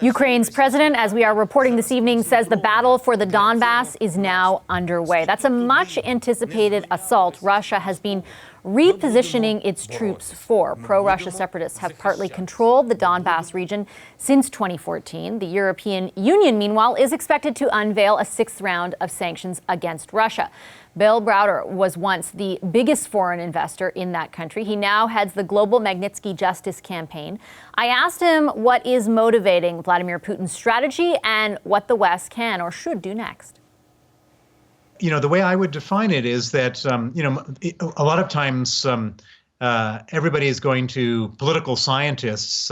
Ukraine's president, as we are reporting this evening, says the battle for the Donbass is now underway. That's a much anticipated assault Russia has been repositioning its troops for. Pro-Russia separatists have partly controlled the Donbass region since 2014. The European Union, meanwhile, is expected to unveil a sixth round of sanctions against Russia. Bill Browder was once the biggest foreign investor in that country. He now heads the Global Magnitsky Justice Campaign. I asked him what is motivating Vladimir Putin's strategy and what the West can or should do next. You know, the way I would define it is that, a lot of times everybody is going to political scientists,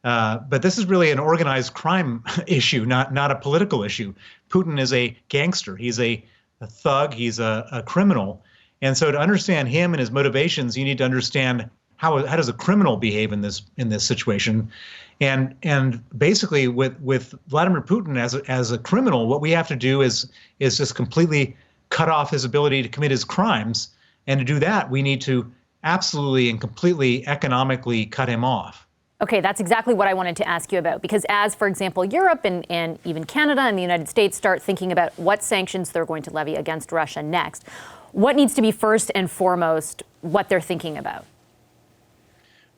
but this is really an organized crime issue, not a political issue. Putin is a gangster. He's a thug. He's a criminal. And so to understand him and his motivations, you need to understand how does a criminal behave in this situation. And basically with Vladimir Putin as a criminal, what we have to do is just completely cut off his ability to commit his crimes. And to do that, we need to absolutely and completely economically cut him off. Okay, that's exactly what I wanted to ask you about, because as, for example, Europe and even Canada and the United States start thinking about what sanctions they're going to levy against Russia next, what needs to be first and foremost what they're thinking about?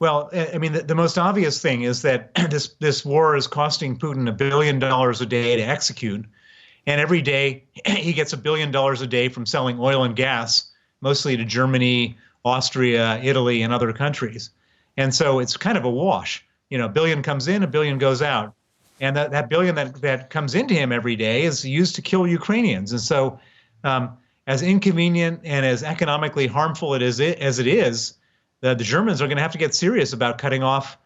Well, I mean, the most obvious thing is that this war is costing Putin $1 billion a day to execute. And every day he gets $1 billion a day from selling oil and gas, mostly to Germany, Austria, Italy, and other countries. And so it's kind of a wash. You know, $1 billion comes in, $1 billion goes out. And that $1 billion that comes into him every day is used to kill Ukrainians. And so as inconvenient and as economically harmful as it is, the Germans are going to have to get serious about cutting off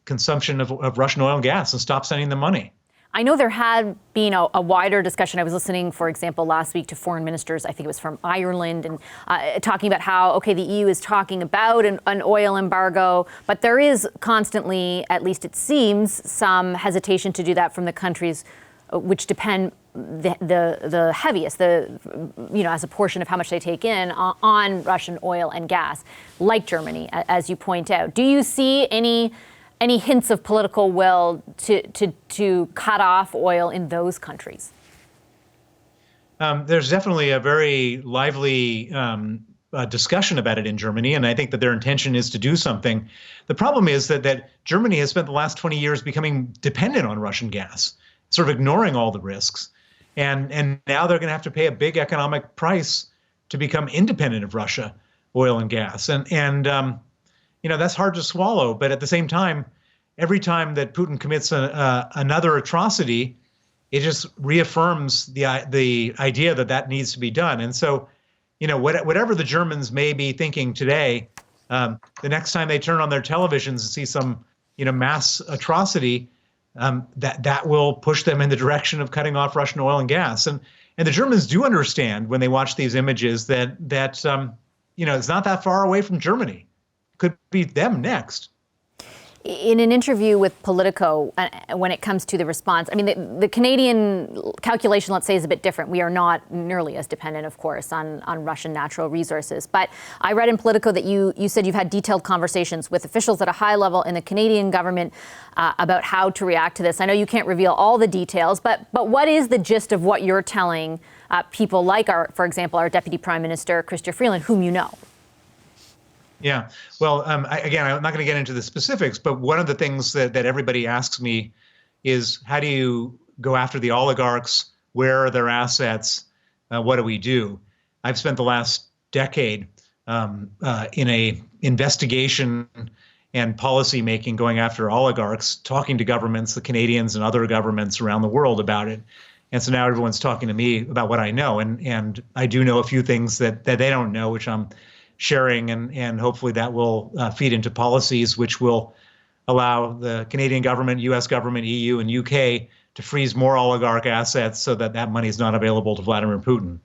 consumption of Russian oil and gas and stop sending them money. I know there had been a wider discussion. I was listening, for example, last week to foreign ministers, I think it was from Ireland, and talking about how, okay, the EU is talking about an oil embargo, but there is constantly, at least it seems, some hesitation to do that from the countries which depend the heaviest, as a portion of how much they take in on Russian oil and gas, like Germany, as you point out. Do you see any hints of political will to cut off oil in those countries? There's definitely a very lively discussion about it in Germany, and I think that their intention is to do something. The problem is that Germany has spent the last 20 years becoming dependent on Russian gas, sort of ignoring all the risks. And now they're going to have to pay a big economic price to become independent of Russia, oil and gas. And that's hard to swallow. But at the same time, every time that Putin commits another atrocity, it just reaffirms the idea that needs to be done. And so, whatever the Germans may be thinking today, the next time they turn on their televisions and see some, mass atrocity, that will push them in the direction of cutting off Russian oil and gas. And the Germans do understand when they watch these images that it's not that far away from Germany. Could be them next. In an interview with Politico, when it comes to the response, I mean, the Canadian calculation, let's say, is a bit different. We are not nearly as dependent, of course, on Russian natural resources. But I read in Politico that you said you've had detailed conversations with officials at a high level in the Canadian government about how to react to this. I know you can't reveal all the details, but what is the gist of what you're telling people like, for example, our Deputy Prime Minister, Chrystia Freeland, whom you know? Yeah. Well, again, I'm not going to get into the specifics, but one of the things that everybody asks me is, how do you go after the oligarchs? Where are their assets? What do we do? I've spent the last decade in a investigation and policy making going after oligarchs, talking to governments, the Canadians and other governments around the world about it. And so now everyone's talking to me about what I know. And I do know a few things that they don't know, which I'm sharing, and hopefully that will feed into policies which will allow the Canadian government, U.S. government, EU, and UK to freeze more oligarch assets so that money is not available to Vladimir Putin.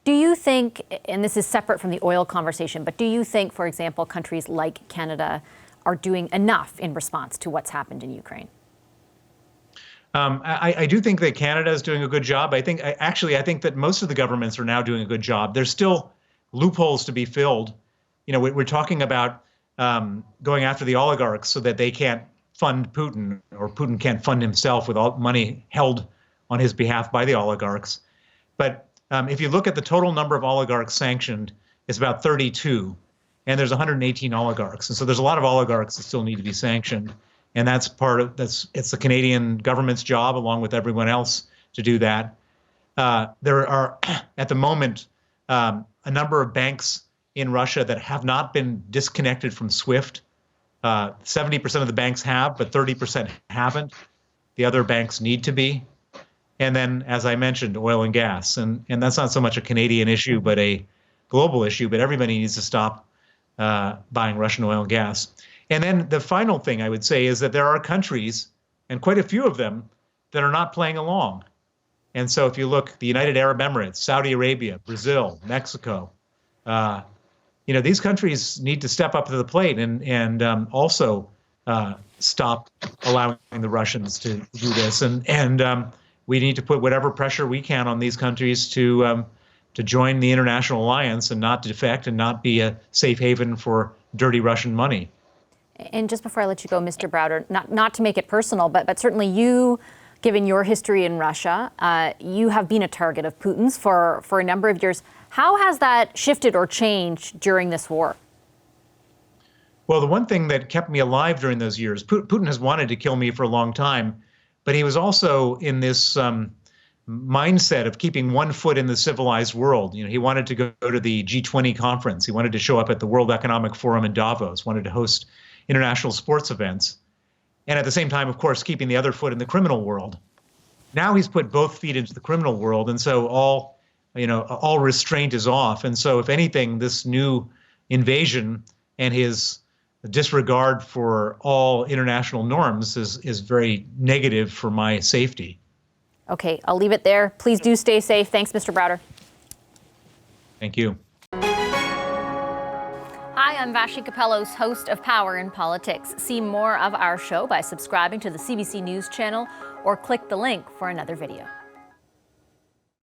Do you think, and this is separate from the oil conversation, but do you think, for example, countries like Canada are doing enough in response to what's happened in Ukraine? I do think that Canada is doing a good job. I think that most of the governments are now doing a good job. There's still loopholes to be filled. We're talking about going after the oligarchs so that they can't fund Putin, or Putin can't fund himself with all money held on his behalf by the oligarchs. But if you look at the total number of oligarchs sanctioned, it's about 32, and there's 118 oligarchs. And so there's a lot of oligarchs that still need to be sanctioned. And it's the Canadian government's job, along with everyone else, to do that. There are, at the moment, a number of banks in Russia that have not been disconnected from SWIFT. 70% of the banks have, but 30% haven't. The other banks need to be. And then, as I mentioned, oil and gas. And that's not so much a Canadian issue, but a global issue. But everybody needs to stop buying Russian oil and gas. And then the final thing I would say is that there are countries, and quite a few of them, that are not playing along. And so if you look, the United Arab Emirates, Saudi Arabia, Brazil, Mexico, these countries need to step up to the plate and also stop allowing the Russians to do this. And we need to put whatever pressure we can on these countries to join the international alliance and not defect and not be a safe haven for dirty Russian money. And just before I let you go, Mr. Browder, not to make it personal, but certainly you, given your history in Russia, you have been a target of Putin's for a number of years. How has that shifted or changed during this war? Well, the one thing that kept me alive during those years, Putin has wanted to kill me for a long time, but he was also in this mindset of keeping one foot in the civilized world. He wanted to go to the G20 conference. He wanted to show up at the World Economic Forum in Davos, wanted to host international sports events. And at the same time, of course, keeping the other foot in the criminal world. Now he's put both feet into the criminal world. And so all restraint is off. And so if anything, this new invasion and his disregard for all international norms is very negative for my safety. Okay, I'll leave it there. Please do stay safe. Thanks, Mr. Browder. Thank you. Hi, I'm Vashi Capellos, host of Power in Politics. See more of our show by subscribing to the CBC News channel or click the link for another video.